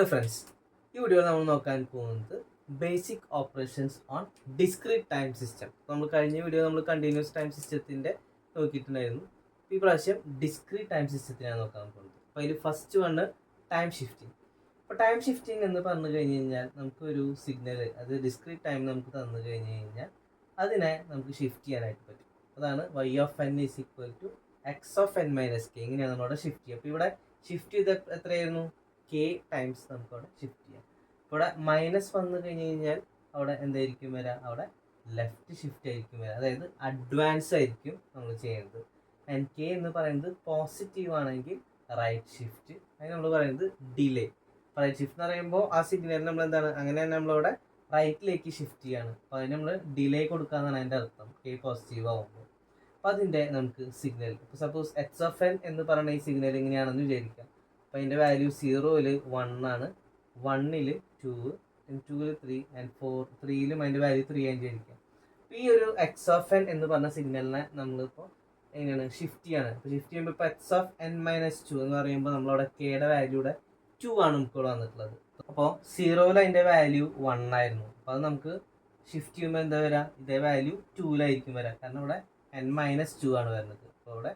Hello friends, ഈ വീഡിയോയിൽ നമ്മൾ നോക്കാൻ പോകുന്നത് basic operations on discrete time system. നമ്മൾ കഴിഞ്ഞ വീഡിയോ നമ്മൾ കണ്ടിന്യൂസ് ടൈം സിസ്റ്റത്തിൻ്റെ നോക്കിയിട്ടുണ്ടായിരുന്നു. ഈ പ്രാവശ്യം ഡിസ്ക്രീറ്റ് ടൈം സിസ്റ്റത്തിനാണ് നോക്കാൻ പോകുന്നത്. അപ്പോൾ അതിൽ ഫസ്റ്റ് വണ് ടൈം ഷിഫ്റ്റിംഗ്. അപ്പോൾ ടൈം ഷിഫ്റ്റിംഗ് എന്ന് പറഞ്ഞു കഴിഞ്ഞ് കഴിഞ്ഞാൽ നമുക്കൊരു സിഗ്നൽ, അത് ഡിസ്ക്രീറ്റ് ടൈം നമുക്ക് തന്നു കഴിഞ്ഞ് കഴിഞ്ഞാൽ അതിനെ നമുക്ക് ഷിഫ്റ്റ് ചെയ്യാനായിട്ട് പറ്റും. അതാണ് y of n is equal to x of n minus k. ഇങ്ങനെയാണ് നമ്മളവിടെ ഷിഫ്റ്റ് ചെയ്യുക. അപ്പോൾ ഇവിടെ ഷിഫ്റ്റ് ചെയ്ത് എത്രയായിരുന്നു? k ടൈംസ് നമുക്ക് അവിടെ ഷിഫ്റ്റ് ചെയ്യാം. ഇവിടെ മൈനസ് വന്നു കഴിഞ്ഞ് കഴിഞ്ഞാൽ അവിടെ എന്തായിരിക്കും വരിക? അവിടെ ലെഫ്റ്റ് ഷിഫ്റ്റ് ആയിരിക്കും വരിക, അതായത് അഡ്വാൻസ് ആയിരിക്കും നമ്മൾ ചെയ്യുന്നത്. ആൻഡ് കെ എന്ന് പറയുന്നത് പോസിറ്റീവ് ആണെങ്കിൽ റൈറ്റ് ഷിഫ്റ്റ്, അതിന് നമ്മൾ പറയുന്നത് ഡിലേ. റൈറ്റ് ഷിഫ്റ്റ് എന്ന് പറയുമ്പോൾ ആ സിഗ്നൽ നമ്മൾ എന്താണ്, അങ്ങനെ തന്നെ നമ്മളവിടെ റൈറ്റിലേക്ക് ഷിഫ്റ്റ് ചെയ്യാണ്. അപ്പോൾ അതിന് നമ്മൾ ഡിലേ കൊടുക്കാന്നാണ് അതിൻ്റെ അർത്ഥം, കെ പോസിറ്റീവ് ആകുമ്പോൾ. അപ്പോൾ അതിൻ്റെ നമുക്ക് സിഗ്നൽ, ഇപ്പോൾ സപ്പോസ് എക്സ് ഓഫ് എൻ എന്ന് പറയുന്ന ഈ സിഗ്നൽ ഇങ്ങനെയാണെന്ന് വിചാരിക്കാം. അപ്പോൾ അതിൻ്റെ വാല്യൂ 0-ൽ 1 ആണ്, 1-ൽ 2, 2-ൽ 3 ആൻഡ് 3-ലും അതിൻ്റെ വാല്യൂ 3 ആയി വിചാരിക്കാം. അപ്പോൾ ഈ ഒരു എക്സ് ഓഫ് എൻ എന്ന് പറഞ്ഞ സിഗ്നലിനെ നമ്മളിപ്പോൾ എങ്ങനെയാണ് ഷിഫ്റ്റ് ചെയ്യാണ്. അപ്പോൾ ഷിഫ്റ്റ് ചെയ്യുമ്പോൾ ഇപ്പോൾ എക്സ് ഓഫ് n മൈനസ് 2 എന്ന് പറയുമ്പോൾ നമ്മളവിടെ കെയുടെ വാല്യൂടെ 2 ആണ് നമുക്കിവിടെ വന്നിട്ടുള്ളത്. അപ്പോൾ 0-ൽ അതിൻ്റെ വാല്യൂ 1 ആയിരുന്നു. അപ്പോൾ അത് നമുക്ക് ഷിഫ്റ്റ് ചെയ്യുമ്പോൾ എന്താ വരിക? ഇതേ വാല്യൂ 2-ലായിരിക്കും വരിക, കാരണം ഇവിടെ n മൈനസ് 2 ആണ് വരുന്നത്. അപ്പോൾ ഇവിടെ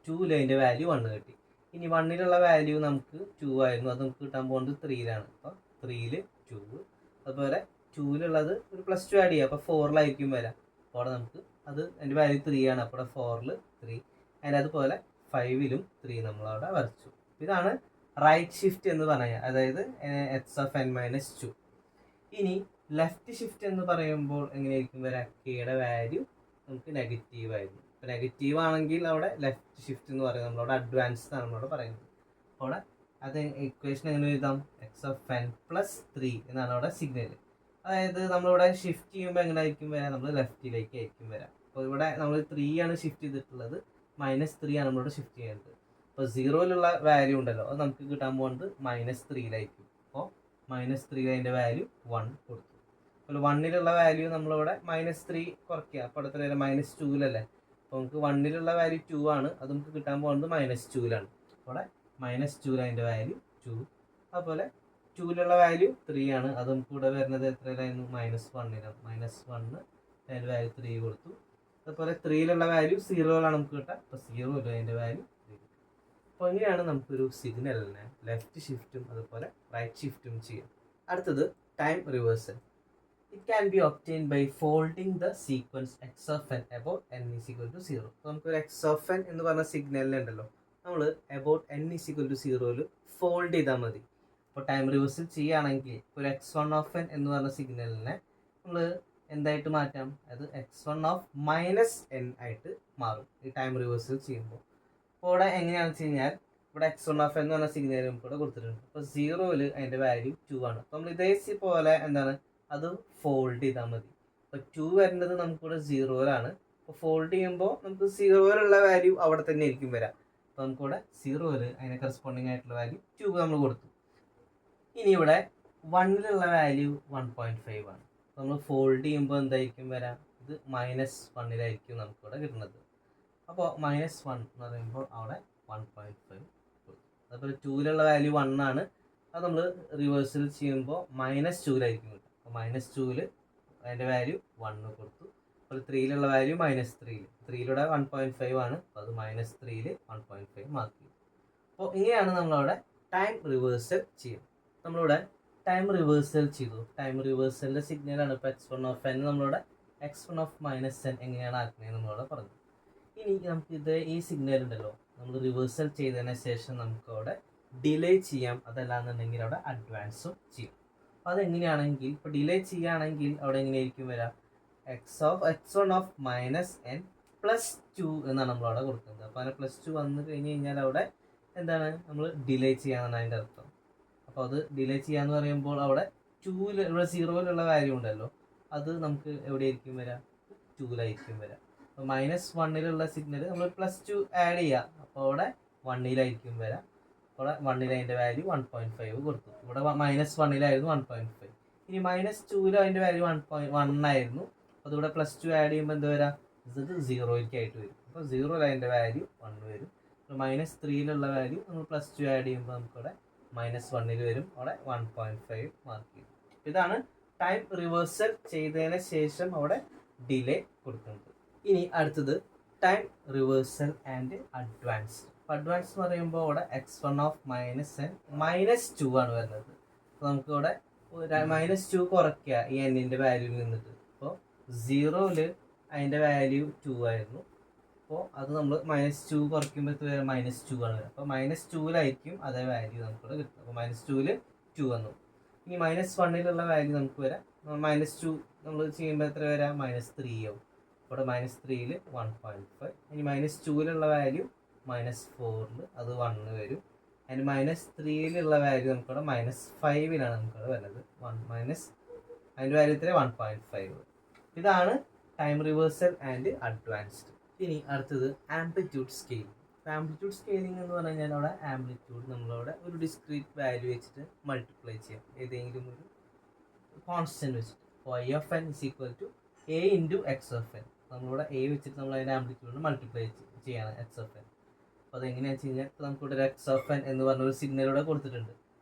2-ൽ അതിൻ്റെ വാല്യൂ 1 കിട്ടി. ഇനി 1-ലുള്ള വാല്യൂ നമുക്ക് 2 ആയിരുന്നു, അത് നമുക്ക് കിട്ടാൻ പോകുന്നത് 3-ലാണ്. അപ്പോൾ 3-ൽ 2, അതുപോലെ 2-ലുള്ളത് ഒരു +2 ആഡ് ചെയ്യുക, അപ്പോൾ 4-ലായിരിക്കും വരിക. അപ്പോൾ അവിടെ നമുക്ക് അത് അതിൻ്റെ വാല്യൂ 3 ആണ്, അപ്പോൾ ഇവിടെ 4-ൽ 3. അതിന് അതുപോലെ 5-ലും 3 നമ്മളവിടെ വരച്ചു. ഇതാണ് റൈറ്റ് ഷിഫ്റ്റ് എന്ന് പറയുക, അതായത് എക്സ് ഓഫ് n മൈനസ് 2. ഇനി ലെഫ്റ്റ് ഷിഫ്റ്റ് എന്ന് പറയുമ്പോൾ എങ്ങനെയായിരിക്കും വരിക? കെയുടെ വാല്യൂ നമുക്ക് നെഗറ്റീവ് ആയിരുന്നു. ഇപ്പോൾ നെഗറ്റീവ് ആണെങ്കിൽ അവിടെ ലെഫ്റ്റ് ഷിഫ്റ്റ് എന്ന് പറയുന്നത് നമ്മളവിടെ അഡ്വാൻസ്ഡ് ആണ് നമ്മളോട് പറയുന്നത്. അവിടെ അത് ഇക്വേഷൻ എങ്ങനെ എഴുതാം? എക്സ് ഓഫ് n പ്ലസ് 3 എന്നാണ് അവിടെ സിഗ്നൽ. അതായത് നമ്മളിവിടെ ഷിഫ്റ്റ് ചെയ്യുമ്പോൾ എങ്ങനെ ആയിരിക്കും വരാം? നമ്മൾ ലെഫ്റ്റിലേക്ക് ആയിരിക്കും വരാം. അപ്പോൾ ഇവിടെ നമ്മൾ 3 ആണ് ഷിഫ്റ്റ് ചെയ്തിട്ടുള്ളത്, -3 ആണ് നമ്മളിവിടെ ഷിഫ്റ്റ് ചെയ്യുന്നത്. അപ്പോൾ 0-ലുള്ള വാല്യൂ ഉണ്ടല്ലോ, അത് നമുക്ക് കിട്ടാൻ പോകുന്നത് -3-ലായിരിക്കും. അപ്പോൾ -3 അതിൻ്റെ വാല്യൂ 1 കൊടുത്തു. അപ്പോൾ 1-ലുള്ള വാല്യൂ നമ്മളിവിടെ -3 കുറയ്ക്കുക, അപ്പോൾ അടുത്ത -2-ലല്ലേ. അപ്പോൾ നമുക്ക് 1-ലുള്ള വാല്യൂ 2 ആണ്, അത് നമുക്ക് കിട്ടാൻ പോകുന്നത് -2-ലാണ്. അവിടെ -2-ൽ അതിൻ്റെ വാല്യൂ 2. അതുപോലെ 2-ലുള്ള വാല്യൂ 3 ആണ്, അത് നമുക്ക് ഇവിടെ വരുന്നത് എത്രയിലായിരുന്നു? -1-ലാണ്. -1 അതിൻ്റെ വാല്യൂ 3 കൊടുത്തു. അതുപോലെ 3-ലുള്ള വാല്യൂ 0-ലാണ് നമുക്ക് കിട്ടുക, അപ്പോൾ 0-ൽ അതിൻ്റെ വാല്യൂ 3. അപ്പോൾ ഇങ്ങനെയാണ് നമുക്കൊരു സിഗ്നലിനെ ലെഫ്റ്റ് ഷിഫ്റ്റും അതുപോലെ റൈറ്റ് ഷിഫ്റ്റും ചെയ്യാം. അടുത്തത് time reversal. It can be obtained by folding the sequence x of n about n is equal to 0. അപ്പോൾ നമുക്കൊരു x of n എന്ന് പറഞ്ഞ സിഗ്നലിലുണ്ടല്ലോ, നമ്മൾ about n is equal to 0-ൽ ഫോൾഡ് ചെയ്താൽ മതി. അപ്പോൾ ടൈം റിവേഴ്സൽ ചെയ്യുകയാണെങ്കിൽ ഒരു x1 of n എന്ന് പറഞ്ഞ സിഗ്നലിനെ നമ്മൾ എന്തായിട്ട് മാറ്റാം? അത് x1 of മൈനസ് n ആയിട്ട് മാറും ഈ ടൈം റിവേഴ്സൽ ചെയ്യുമ്പോൾ. അപ്പോൾ ഇവിടെ എങ്ങനെയാണെന്ന് വെച്ച് കഴിഞ്ഞാൽ ഇവിടെ x1 of n എന്ന് പറഞ്ഞ സിഗ്നൽ നമുക്ക് ഇവിടെ കൊടുത്തിട്ടുണ്ട്. അപ്പോൾ 0-ൽ അതിൻ്റെ വാല്യൂ 2 ആണ്. അപ്പോൾ നമ്മൾ ഇതേ പോലെ എന്താണ് അത് ഫോൾഡ് ചെയ്താൽ മതി. അപ്പോൾ 2 വരേണ്ടത് നമുക്കിവിടെ 0-ലാണ്. അപ്പോൾ ഫോൾഡ് ചെയ്യുമ്പോൾ നമുക്ക് 0-ലുള്ള വാല്യൂ അവിടെ തന്നെ ആയിരിക്കും വരാം. അപ്പോൾ നമുക്കിവിടെ 0-ൽ അതിന് കറസ്പോണ്ടിങ് ആയിട്ടുള്ള വാല്യൂ 2 നമ്മൾ കൊടുത്തു. ഇനി ഇവിടെ 1-ലുള്ള വാല്യൂ 1.5 ആണ്. അപ്പോൾ നമ്മൾ ഫോൾഡ് ചെയ്യുമ്പോൾ എന്തായിരിക്കും വരാം? ഇത് -1-ലായിരിക്കും നമുക്കിവിടെ കിട്ടുന്നത്. അപ്പോൾ -1 എന്ന് പറയുമ്പോൾ അവിടെ 1.5 കൊടുത്തു. അതുപോലെ 2-ലുള്ള വാല്യൂ 1 ആണ്, അത് നമ്മൾ റിവേഴ്സൽ ചെയ്യുമ്പോൾ -2-ലായിരിക്കും കിട്ടുക. അപ്പോൾ -2-ൽ അതിൻ്റെ വാല്യൂ 1 കൊടുത്തു. അപ്പോൾ 3-ലുള്ള വാല്യൂ -3-ൽ, 3-യുടെ 1.5 ആണ്, അപ്പോൾ അത് -3-ൽ 1.5 മാർക്ക് ചെയ്തു. അപ്പോൾ ഇങ്ങനെയാണ് നമ്മളവിടെ ടൈം റിവേഴ്സൽ ചെയ്യുക. നമ്മളിവിടെ ടൈം റിവേഴ്സൽ ചെയ്തു. ടൈം റിവേഴ്സലിൻ്റെ സിഗ്നലാണ് ഇപ്പോൾ x1 of n നമ്മളിവിടെ x1 of -n എങ്ങനെയാണ് ആക്കുന്നതെന്ന് നമ്മളിവിടെ പറഞ്ഞു. ഇനി നമുക്ക് ഈ സിഗ്നൽ ഉണ്ടല്ലോ, നമ്മൾ റിവേഴ്സൽ ചെയ്തതിന് ശേഷം നമുക്ക് അവിടെ ഡിലേ ചെയ്യാം, അതല്ലാന്നുണ്ടെങ്കിൽ അവിടെ അഡ്വാൻസും ചെയ്യാം. അപ്പോൾ അതെങ്ങനെയാണെങ്കിൽ, ഇപ്പോൾ ഡിലേ ചെയ്യുകയാണെങ്കിൽ അവിടെ എങ്ങനെയായിരിക്കും വരാം? x1 of -n പ്ലസ് 2 എന്നാണ് നമ്മളവിടെ കൊടുക്കുന്നത്. അപ്പോൾ അങ്ങനെ +2 വന്നു കഴിഞ്ഞ് കഴിഞ്ഞാൽ അവിടെ എന്താണ്, നമ്മൾ ഡിലേ ചെയ്യാന്നാണ് അതിൻ്റെ അർത്ഥം. അപ്പോൾ അത് ഡിലേ ചെയ്യാന്ന് പറയുമ്പോൾ അവിടെ 2-ൽ ഇവിടെ 0-ലുള്ള വാല്യൂ ഉണ്ടല്ലോ, അത് നമുക്ക് എവിടെയായിരിക്കും വരാം? 2-ലായിരിക്കും വരാം. അപ്പോൾ -1-ലുള്ള സിഗ്നൽ നമ്മൾ +2 ആഡ് ചെയ്യുക, അപ്പോൾ അവിടെ 1-ലായിരിക്കും വരാം. അവിടെ 1-ൽ അതിൻ്റെ വാല്യൂ 1.5 കൊടുത്തു. ഇവിടെ -1-ലായിരുന്നു 1.5. ഇനി -2-ൽ അതിൻ്റെ വാല്യൂ 1 ആയിരുന്നു, അപ്പോൾ ഇവിടെ +2 ആഡ് ചെയ്യുമ്പോൾ എന്താ വരാം? ഇത് 0-ലേക്കായിട്ട് വരും. അപ്പോൾ 0-ൽ അതിൻ്റെ വാല്യൂ 1 വരും. -3-ലുള്ള വാല്യൂ നമ്മൾ +2 ആഡ് ചെയ്യുമ്പോൾ നമുക്കിവിടെ -1 വരും, അവിടെ 1.5 മാർക്ക് ചെയ്യും. ഇതാണ് ടൈം റിവേഴ്സൽ ചെയ്തതിന് ശേഷം അവിടെ ഡിലേ കൊടുക്കുന്നത്. ഇനി അടുത്തത് time reversal and advance. Advance എന്ന് പറയുമ്പോൾ അവിടെ x1 ഓഫ് -2 ആണ് വരുന്നത്. അപ്പോൾ നമുക്ക് ഇവിടെ -2 കുറയ്ക്കുക ഈ എന്നിൻ്റെ വാല്യൂവിൽ നിന്നിട്ട്. അപ്പോൾ 0ൽ അതിൻ്റെ വാല്യൂ 2 ആയിരുന്നു. അപ്പോൾ അത് നമ്മൾ -2 കുറയ്ക്കുമ്പോൾ -2 ആണ് വരിക. അപ്പോൾ -2ലായിരിക്കും അതേ വാല്യൂ നമുക്കിവിടെ കിട്ടും. അപ്പോൾ -2ൽ 2 വന്നു. ഇനി -1ലുള്ള വാല്യൂ നമുക്ക് വരാം. -2 നമ്മൾ ചെയ്യുമ്പോൾ എത്ര വരാം? -3 ആവും. ഇവിടെ -3ൽ 1.5. ഇനി -2ലുള്ള വാല്യൂ -4ൽ അത് 1 വരും. അതിന് -3ലുള്ള വാല്യൂ നമുക്കിവിടെ -5ലാണ് നമുക്കിവിടെ വരുന്നത്. അതിൻ്റെ വാല്യൂ എത്ര? 1.5. ഇതാണ് ടൈം റിവേഴ്സൽ ആൻഡ് അഡ്വാൻസ്ഡ്. ഇനി അടുത്തത് ആംപ്ലിറ്റ്യൂഡ് സ്കെയിലിംഗ്. ആംപ്ലിറ്റ്യൂഡ് സ്കെയിലിംഗ് എന്ന് പറഞ്ഞു കഴിഞ്ഞാൽ അവിടെ ആംപ്ലിറ്റ്യൂഡ് നമ്മളവിടെ ഒരു ഡിസ്ക്രീറ്റ് വാല്യൂ വെച്ചിട്ട് മൾട്ടിപ്ലൈ ചെയ്യാം, ഏതെങ്കിലും ഒരു കോൺസ്റ്റന്റ് വെച്ചിട്ട്. y(n) = a × x(n). നമ്മളിവിടെ a വെച്ചിട്ട് നമ്മൾ അതിൻ്റെ ആംപ്ലിറ്റ്യൂഡിന് മൾട്ടിപ്ലൈ ചെയ്യാണ് x(n). അപ്പോൾ അതെങ്ങനെയാണെന്ന് വെച്ച് കഴിഞ്ഞാൽ ഇപ്പോൾ നമുക്കിവിടെ ഒരു x(n) എന്ന് പറഞ്ഞൊരു സിഗ്നൽ ഇവിടെ കൊടുത്തിട്ടുണ്ട്.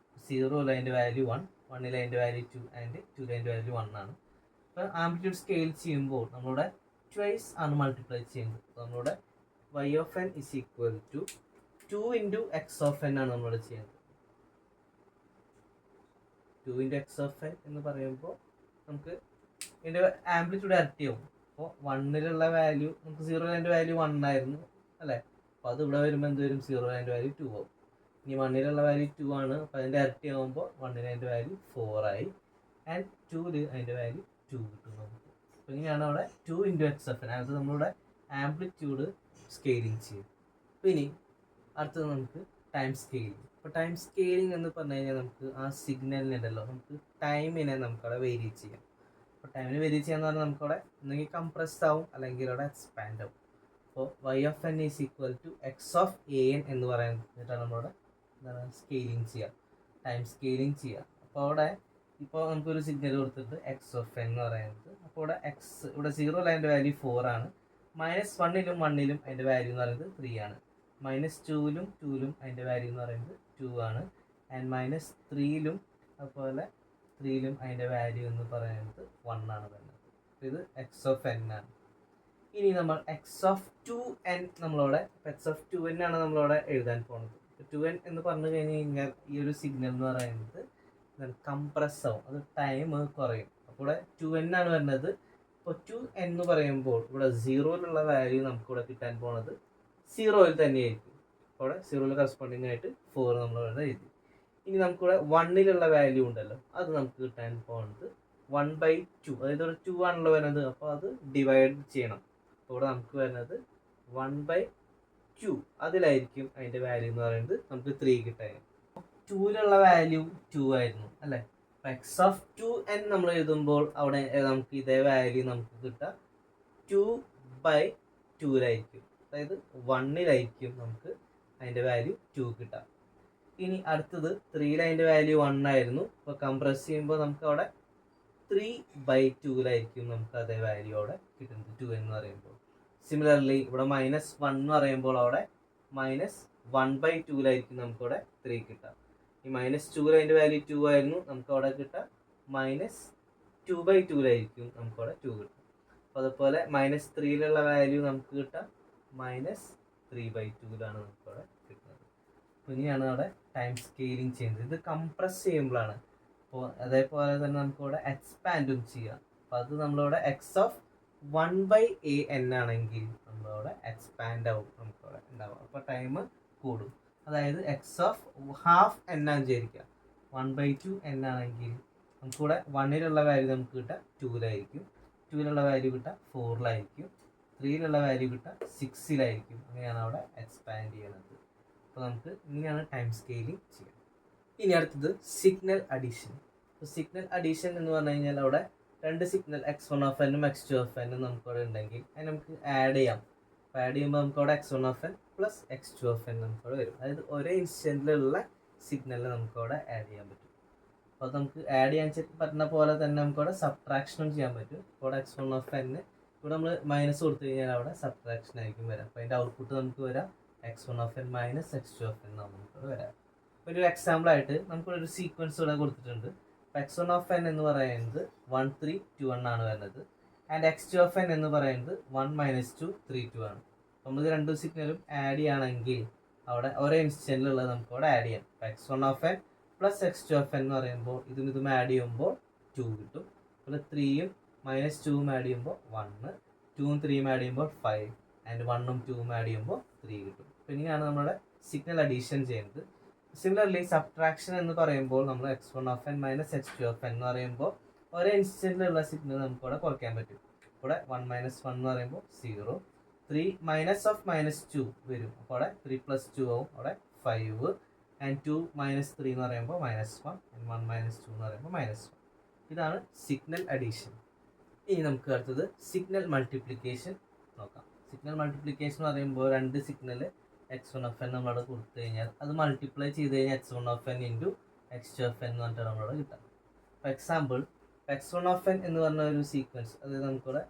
0ൽ അതിൻ്റെ വാല്യൂ 1, 1ൽ അതിൻ്റെ വാല്യൂ 2 ആൻഡ് 2ൽ അതിൻ്റെ വാല്യൂ 1 ആണ്. അപ്പോൾ ആംപ്ലിറ്റ്യൂഡ് സ്കെയിൽ ചെയ്യുമ്പോൾ നമ്മളിവിടെ ട്വൈസ് ആണ് മൾട്ടിപ്ലൈ ചെയ്യുന്നത്. അപ്പോൾ നമ്മളിവിടെ y(n) = 2 × x(n) ആണ് നമ്മളിവിടെ ചെയ്യുന്നത്. 2 × x(n) എന്ന് പറയുമ്പോൾ നമുക്ക് ഇതിൻ്റെ ആംപ്ലിറ്റ്യൂഡ് ഇരട്ടിയാവും. അപ്പോൾ 1ലുള്ള വാല്യൂ നമുക്ക് 0ൽ അതിൻ്റെ വാല്യൂ 1 ആയിരുന്നു അല്ലേ? അപ്പോൾ അത് ഇവിടെ വരുമ്പോൾ എന്ത് വരും? 0ൽ അതിൻ്റെ വാല്യൂ 2 ആവും. ഇനി 1ലുള്ള വാല്യൂ 2 ആണ്. അപ്പോൾ അതിൻ്റെ ഇരട്ടി ആകുമ്പോൾ 1ൽ അതിൻ്റെ വാല്യൂ 4 ആയി. ആൻഡ് 2ൽ അതിൻ്റെ വാല്യൂ 2 കിട്ടും നമുക്ക്. അപ്പോൾ ഇങ്ങനെയാണ് അവിടെ 2 × x(n). അത് നമ്മളിവിടെ ആംപ്ലിറ്റ്യൂഡ് സ്കെയിലിംഗ് ചെയ്യും. അപ്പോൾ ഇനി അടുത്തത് നമുക്ക് ടൈം സ്കെയിലിംഗ്. അപ്പോൾ ടൈം സ്കെയിലിംഗ് എന്ന് പറഞ്ഞു കഴിഞ്ഞാൽ നമുക്ക് ആ സിഗ്നലിനുണ്ടല്ലോ, നമുക്ക് ടൈമിനെ നമുക്കവിടെ വേരി ചെയ്യാം. അപ്പോൾ ടൈമിന് വേരി ചെയ്യാന്ന് പറഞ്ഞാൽ നമുക്കവിടെ ഒന്നെങ്കിൽ കംപ്രസ്ഡ് ആവും അല്ലെങ്കിൽ അവിടെ എക്സ്പാൻഡ് ആവും. അപ്പോൾ y(n) = x(an) എന്ന് പറയുന്നിട്ടാണ് നമ്മളിവിടെ എന്താണ് സ്കെയിലിംഗ് ചെയ്യുക, ടൈം സ്കെയിലിംഗ് ചെയ്യുക. അപ്പോൾ അവിടെ ഇപ്പോൾ നമുക്കൊരു സിഗ്നൽ കൊടുത്തിട്ട് x(n) എന്ന് പറയുന്നത്. അപ്പോൾ ഇവിടെ ഇവിടെ 0ൽ അതിൻ്റെ വാല്യൂ 4 ആണ്. -1ലും 1ലും അതിൻ്റെ വാല്യൂ എന്ന് പറയുന്നത് 3 ആണ്. -2ലും 2ലും അതിൻ്റെ വാല്യൂ എന്ന് പറയുന്നത് 2 ആണ്. ആൻഡ് -3ലും അതുപോലെ 3ലും അതിൻ്റെ വാല്യൂ എന്ന് പറയുന്നത് 1 ആണ് വരുന്നത്. ഇത് x(n) ആണ്. ഇനി നമ്മൾ x(2n) നമ്മളവിടെ x(2n) ആണ് നമ്മളവിടെ എഴുതാൻ പോകുന്നത്. 2n എന്ന് പറഞ്ഞു കഴിഞ്ഞ് കഴിഞ്ഞാൽ ഈ ഒരു സിഗ്നൽ എന്ന് പറയുന്നത് കംപ്രസ് ആവും, അത് ടൈം കുറയും. അപ്പോൾ ഇവിടെ 2n ആണ് വരുന്നത്. ഇപ്പോൾ 2n എന്ന് പറയുമ്പോൾ ഇവിടെ 0ലുള്ള വാല്യൂ നമുക്കിവിടെ കിട്ടാൻ പോകുന്നത് 0ൽ തന്നെയായിരിക്കും. അവിടെ 0ൽ കറസ്പോണ്ടിങ് ആയിട്ട് 4 നമ്മളിവിടെ എഴുതി. ഇനി നമുക്കിവിടെ 1ലുള്ള വാല്യൂ ഉണ്ടല്ലോ, അത് നമുക്ക് കിട്ടാൻ പോകുന്നത് 1/2. അതായത് ഇവിടെ 2 ആണല്ലോ വരുന്നത്. അപ്പോൾ അത് ഡിവൈഡ് ചെയ്യണം. അപ്പോൾ ഇവിടെ നമുക്ക് വരുന്നത് 1/2 അതിലായിരിക്കും അതിൻ്റെ വാല്യൂ എന്ന് പറയുന്നത് നമുക്ക് 3 കിട്ടാൻ. 2ലുള്ള വാല്യൂ 2 ആയിരുന്നു അല്ലേ? അപ്പോൾ x(2n) നമ്മൾ എഴുതുമ്പോൾ അവിടെ നമുക്ക് ഇതേ വാല്യൂ നമുക്ക് കിട്ടുക 2/2ലായിരിക്കും. അതായത് 1ലായിരിക്കും നമുക്ക് അതിൻ്റെ വാല്യൂ 2 കിട്ടുക. ഇനി അടുത്തത് 3ൽ അതിൻ്റെ വാല്യൂ 1 ആയിരുന്നു. അപ്പോൾ കംപ്രസ് ചെയ്യുമ്പോൾ നമുക്ക് അവിടെ 3/2ലായിരിക്കും നമുക്ക് അതേ വാല്യൂ അവിടെ കിട്ടുന്നത് 2 എന്ന് പറയുമ്പോൾ. സിമിലർലി ഇവിടെ -1 എന്ന് പറയുമ്പോൾ അവിടെ -1/2ലായിരിക്കും നമുക്കവിടെ 3 കിട്ടുക. ഈ -2ൽ അതിൻ്റെ വാല്യൂ 2 ആയിരുന്നു, നമുക്ക് അവിടെ കിട്ടുക -2/2ലായിരിക്കും നമുക്കവിടെ 2 കിട്ടും. അപ്പോൾ അതുപോലെ -3ലുള്ള വാല്യൂ നമുക്ക് കിട്ടുക -3/2ലാണ് നമുക്കവിടെ കിട്ടുന്നത്. അപ്പോൾ ഇങ്ങനെയാണ് അവിടെ ടൈം സ്കെയിലിംഗ് ചെയ്യുന്നത്. ഇത് കംപ്രസ് ചെയ്യുമ്പോഴാണ്. അപ്പോൾ അതേപോലെ തന്നെ നമുക്കിവിടെ എക്സ്പാൻഡും ചെയ്യാം. അപ്പോൾ അത് നമ്മളിവിടെ x(1/an) ആണെങ്കിൽ നമ്മളവിടെ എക്സ്പാൻഡ് ആവും നമുക്കവിടെ ഉണ്ടാവും. അപ്പോൾ ടൈം കൂടും. അതായത് x(12n) വിചാരിക്കുക. 1/2n ആണെങ്കിൽ നമുക്കിവിടെ 1ലുള്ള വാല്യൂ നമുക്ക് കിട്ടുക 2ലായിരിക്കും, 2ലുള്ള വാല്യൂ കിട്ടുക 4ലായിരിക്കും, 3ലുള്ള വാല്യൂ കിട്ടുക 6ലായിരിക്കും. അങ്ങനെയാണ് അവിടെ എക്സ്പാൻഡ് ചെയ്യുന്നത്. അപ്പോൾ നമുക്ക് ഇങ്ങനെയാണ് ടൈം സ്കെയിലിംഗ് ചെയ്യുക. ഇനി അടുത്തത് സിഗ്നൽ അഡീഷൻ. അപ്പോൾ സിഗ്നൽ അഡീഷൻ എന്ന് പറഞ്ഞു കഴിഞ്ഞാൽ അവിടെ രണ്ട് സിഗ്നൽ x(1n) x(2n) നമുക്കവിടെ ഉണ്ടെങ്കിൽ അതിന് നമുക്ക് ആഡ് ചെയ്യാം. അപ്പോൾ ആഡ് ചെയ്യുമ്പോൾ നമുക്കവിടെ x(1n) + x(2n) നമുക്കവിടെ വരും. അതായത് ഒരേ ഇൻസ്റ്റൻറ്റിലുള്ള സിഗ്നലിൽ നമുക്കവിടെ ആഡ് ചെയ്യാൻ പറ്റും. അപ്പോൾ അത് നമുക്ക് ആഡ് ചെയ്യാൻ പറ്റുന്ന പോലെ തന്നെ നമുക്കവിടെ സബ്ട്രാക്ഷനും ചെയ്യാൻ പറ്റും. ഇവിടെ x(1n) ഇവിടെ നമ്മൾ മൈനസ് കൊടുത്തു കഴിഞ്ഞാൽ അവിടെ സബ്ട്രാക്ഷൻ ആയിരിക്കും വരാം. അപ്പോൾ അതിൻ്റെ ഔട്ട്പുട്ട് നമുക്ക് വരാം x(1n) - x(2n) നമുക്കവിടെ വരാം. ഒരു എക്സാമ്പിൾ ആയിട്ട് നമുക്കൊരു സീക്വൻസ് ഇവിടെ കൊടുത്തിട്ടുണ്ട്. x1 ഓഫ് n എന്ന് പറയുന്നത് 1 3 2 1 ആണ് വരുന്നത്. ആൻഡ് x2 ഓഫ് n എന്ന് പറയുന്നത് 1 മൈനസ് 2 3 2 ആണ്. നമ്മൾ ഇത് രണ്ട് സിഗ്നലും ആഡ് ചെയ്യുകയാണെങ്കിൽ അവിടെ ഒരേ ഇൻസ്റ്റൻറ്റിലുള്ളത് നമുക്ക് അവിടെ ആഡ് ചെയ്യാം. x1 of n plus x2 of n എന്ന് പറയുമ്പോൾ ഇതും ആഡ് ചെയ്യുമ്പോൾ 2 കിട്ടും. അതുപോലെ 3യും മൈനസ് 2ഉം ആഡ് ചെയ്യുമ്പോൾ 1, 2ഉം 3യും ആഡ് ചെയ്യുമ്പോൾ 5, ആൻഡ് 1ഉം 2ഉം ആഡ് ചെയ്യുമ്പോൾ 3 കിട്ടും. അപ്പോൾ ഇങ്ങനെയാണ് നമ്മുടെ സിഗ്നൽ അഡീഷൻ ചെയ്യുന്നത്. സിമിലർലി സബ്ട്രാക്ഷൻ എന്ന് പറയുമ്പോൾ നമ്മൾ x1 of n minus x2 of n എന്ന് പറയുമ്പോൾ ഒരേ ഇൻസ്റ്റൻറ്റിലുള്ള സിഗ്നൽ നമുക്ക് ഇവിടെ കുറയ്ക്കാൻ പറ്റും. ഇവിടെ 1 മൈനസ് 1 എന്ന് പറയുമ്പോൾ 0, 3 മൈനസ് ഓഫ് മൈനസ് 2 വരും. അപ്പോൾ അവിടെ 3 പ്ലസ് 2 ആവും, അവിടെ 5, ആൻഡ് 2 മൈനസ് 3 എന്ന് പറയുമ്പോൾ -1, ആൻഡ് 1 മൈനസ് 2 എന്ന് പറയുമ്പോൾ -1. ഇതാണ് സിഗ്നൽ അഡീഷൻ. ഇനി നമുക്ക് അടുത്തത് സിഗ്നൽ മൾട്ടിപ്ലിക്കേഷൻ നോക്കാം. സിഗ്നൽ മൾട്ടിപ്ലിക്കേഷൻ എന്ന് പറയുമ്പോൾ രണ്ട് സിഗ്നൽ x1 ഓഫ് n നമ്മളവിടെ കൊടുത്തു കഴിഞ്ഞാൽ അത് മൾട്ടിപ്ലൈ ചെയ്ത് കഴിഞ്ഞാൽ x1 of n into x2 of n എന്ന് പറഞ്ഞിട്ട് നമ്മളവിടെ കിട്ടാം. For example x1 of n എന്ന് പറഞ്ഞ ഒരു സീക്വൻസ്, അതായത് നമുക്കിവിടെ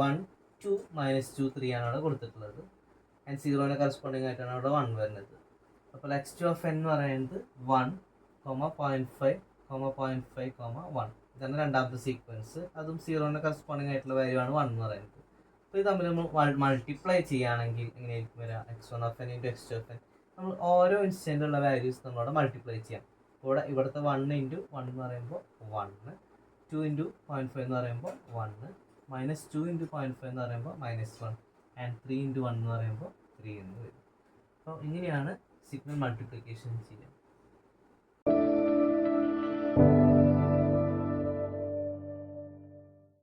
1 2 മൈനസ് 2 3 ആണ് അവിടെ കൊടുത്തിട്ടുള്ളത്. ആൻഡ് 0ന് കറസ്പോണ്ടിങ് ആയിട്ടാണ് അവിടെ 1 വരുന്നത്. അപ്പോൾ x2 ഓഫ് n എന്ന് പറയുന്നത് 1, 0.5, 0.5, 1. ഇതാണ് രണ്ടാമത്തെ സീക്വൻസ്. അതും 0ന് കറസ്പോണ്ടിങ് ആയിട്ടുള്ള വാല്യൂ ആണ് 1 എന്ന് പറയുന്നത്. അപ്പോൾ ഇത് തമ്മിൽ നമ്മൾ മൾട്ടിപ്ലൈ ചെയ്യുകയാണെങ്കിൽ എങ്ങനെയായിരിക്കും വരിക? x1 of n into x2 of n. നമ്മൾ ഓരോ ഇൻസ്റ്റൻറ്റുള്ള വാല്യൂസ് നമ്മളവിടെ മൾട്ടിപ്ലൈ ചെയ്യാം. ഇവിടുത്തെ 1 ഇൻറ്റു 1 എന്ന് പറയുമ്പോൾ 1, 2 ഇൻറ്റു 0.5 എന്ന് പറയുമ്പോൾ 1, മൈനസ് 2 ഇൻറ്റു 0.5 എന്ന് പറയുമ്പോൾ -1, ആൻഡ് 3 ഇൻറ്റു 1 എന്ന് പറയുമ്പോൾ 3 എന്ന് വരും. അപ്പോൾ ഇങ്ങനെയാണ് സിഗ്നൽ മൾട്ടിപ്ലിക്കേഷൻ ചെയ്യുക.